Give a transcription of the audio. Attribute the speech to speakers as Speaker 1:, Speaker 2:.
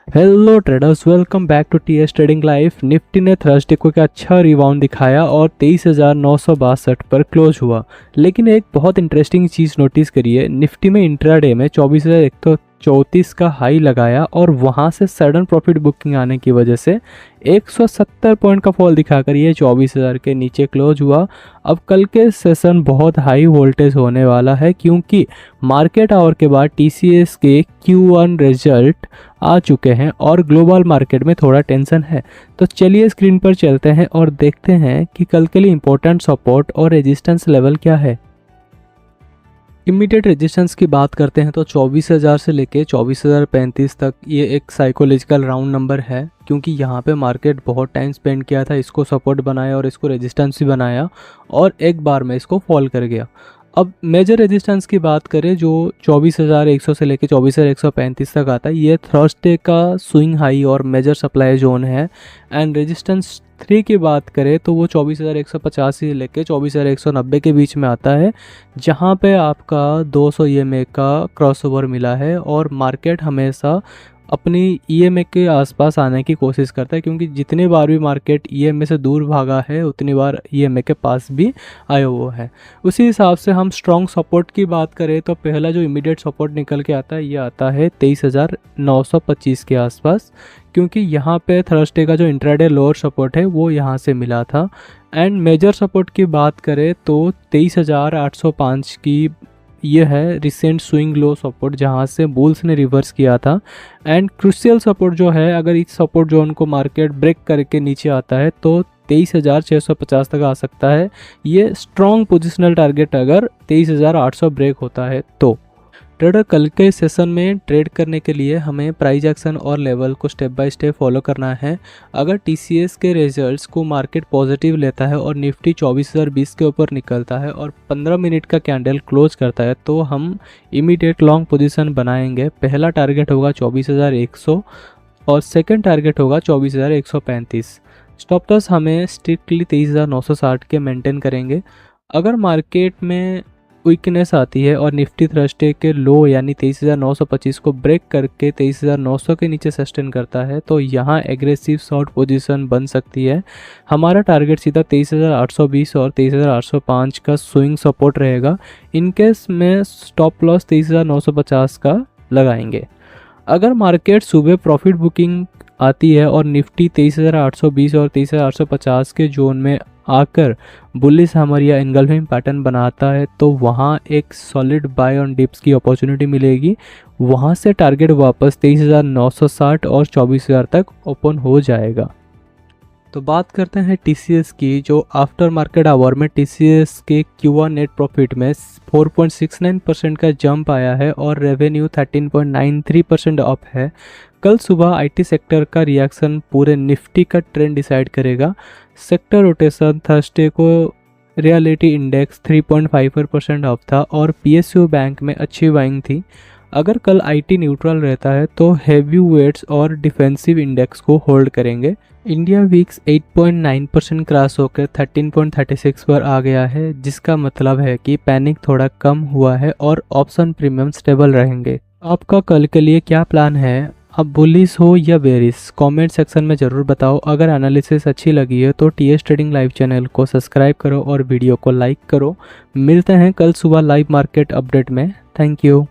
Speaker 1: Hello traders, welcome back to TS trading life. Nifty ने Thursday को क्या अच्छा रिबाउंड दिखाया और 23,962 पर क्लोज हुआ। लेकिन एक बहुत इंटरेस्टिंग चीज़ नोटिस करिए, निफ्टी में इंट्राडे में 24,134 का हाई लगाया और वहां से सडन प्रॉफिट बुकिंग आने की वजह से 170 पॉइंट का फॉल दिखाकर ये 24,000 के नीचे क्लोज हुआ। अब कल के सेशन बहुत हाई वोल्टेज होने वाला है क्योंकि मार्केट आवर के बाद टीसीएस के Q1 रिजल्ट आ चुके हैं और ग्लोबल मार्केट में थोड़ा टेंशन है। तो चलिए स्क्रीन पर चलते हैं और देखते हैं कि कल के लिए इंपॉर्टेंट सपोर्ट और रेजिस्टेंस लेवल क्या है। इमीडिएट रेजिस्टेंस की बात करते हैं तो 24,000 से लेके 24,035 तक ये एक साइकोलॉजिकल राउंड नंबर है, क्योंकि यहाँ पे मार्केट बहुत टाइम स्पेंड किया था, इसको सपोर्ट बनाया और इसको रेजिस्टेंस भी बनाया और एक बार में इसको फॉल कर गया। अब मेजर रेजिस्टेंस की बात करें जो 24,100 से लेके 24,135 तक आता है, ये थर्सडे का स्विंग हाई और मेजर सप्लाई जोन है। एंड रेजिस्टेंस 3 की बात करें तो वो 24,150 से लेके 24,190 के बीच में आता है, जहाँ पे आपका 200 EMA का क्रॉसओवर मिला है और मार्केट हमेशा अपनी EMA के आसपास आने की कोशिश करता है, क्योंकि जितनी बार भी मार्केट EMA से दूर भागा है उतनी बार EMA के पास भी आया हुआ है। उसी हिसाब से हम स्ट्रॉन्ग सपोर्ट की बात करें तो पहला जो इमीडिएट सपोर्ट निकल के आता है ये आता है 23,925 के आसपास, क्योंकि यहाँ पे थर्सडे का जो इंट्राडे लोअर सपोर्ट है वो यहाँ से मिला था। एंड मेजर सपोर्ट की बात करें तो 23,805 की ये है रिसेंट स्विंग लो सपोर्ट, जहाँ से बुल्स ने रिवर्स किया था। एंड क्रूशियल सपोर्ट जो है, अगर इस सपोर्ट जोन को मार्केट ब्रेक करके नीचे आता है तो 23,650 तक आ सकता है। ये स्ट्रॉन्ग पोजिशनल टारगेट अगर 23,800 ब्रेक होता है तो। ट्रेडर, कल के सेशन में ट्रेड करने के लिए हमें प्राइस एक्शन और लेवल को स्टेप बाय स्टेप फॉलो करना है। अगर टीसीएस के रिजल्ट्स को मार्केट पॉजिटिव लेता है और निफ्टी 24,020 के ऊपर निकलता है और 15 मिनट का कैंडल क्लोज करता है तो हम इमीडिएट लॉन्ग पोजीशन बनाएंगे। पहला टारगेट होगा 24,100 और सेकंड टारगेट होगा 24,135। स्टॉप लॉस हमें स्ट्रिक्टली 23,960 के मेंटेन करेंगे। अगर मार्केट में वीकनेस आती है और निफ्टी थर्सडे के लो यानी 23,925 को ब्रेक करके 23,900 के नीचे सस्टेन करता है तो यहाँ एग्रेसिव शॉर्ट पोजीशन बन सकती है। हमारा टारगेट सीधा 23,820 और 23,805 का स्विंग सपोर्ट रहेगा। इनकेस में स्टॉप लॉस 23,950 का लगाएंगे। अगर मार्केट सुबह प्रॉफिट बुकिंग आती है और निफ्टी 23,820 और 23,850 के जोन में आकर बुलिश हैमर या एंगल्फिंग पैटर्न बनाता है तो वहाँ एक सॉलिड बाय ऑन डिप्स की अपॉर्चुनिटी मिलेगी। वहाँ से टारगेट वापस 23,960 और 24,000 तक ओपन हो जाएगा। तो बात करते हैं टीसीएस की, जो आफ्टर मार्केट आवर में टीसीएस के Q1 नेट प्रॉफिट में 4.69% का जंप आया है और रेवेन्यू 13.93% अप है। कल सुबह आईटी सेक्टर का रिएक्शन पूरे निफ्टी का ट्रेंड डिसाइड करेगा। सेक्टर रोटेशन थर्सडे को रियलिटी इंडेक्स 3.54% अप था और पीएसयू बैंक में अच्छी बाइंग थी। अगर कल आईटी न्यूट्रल रहता है तो हैवी वेट्स और डिफेंसिव इंडेक्स को होल्ड करेंगे। इंडिया वीक्स 8.9% क्रॉस होकर 13.36 पर आ गया है, जिसका मतलब है कि पैनिक थोड़ा कम हुआ है और ऑप्शन प्रीमियम स्टेबल रहेंगे। आपका कल के लिए क्या प्लान है? अब बुलिश हो या बेरिश, कमेंट सेक्शन में ज़रूर बताओ। अगर एनालिसिस अच्छी लगी है तो टीएस ट्रेडिंग लाइव चैनल को सब्सक्राइब करो और वीडियो को लाइक करो। मिलते हैं कल सुबह लाइव मार्केट अपडेट में। Thank you.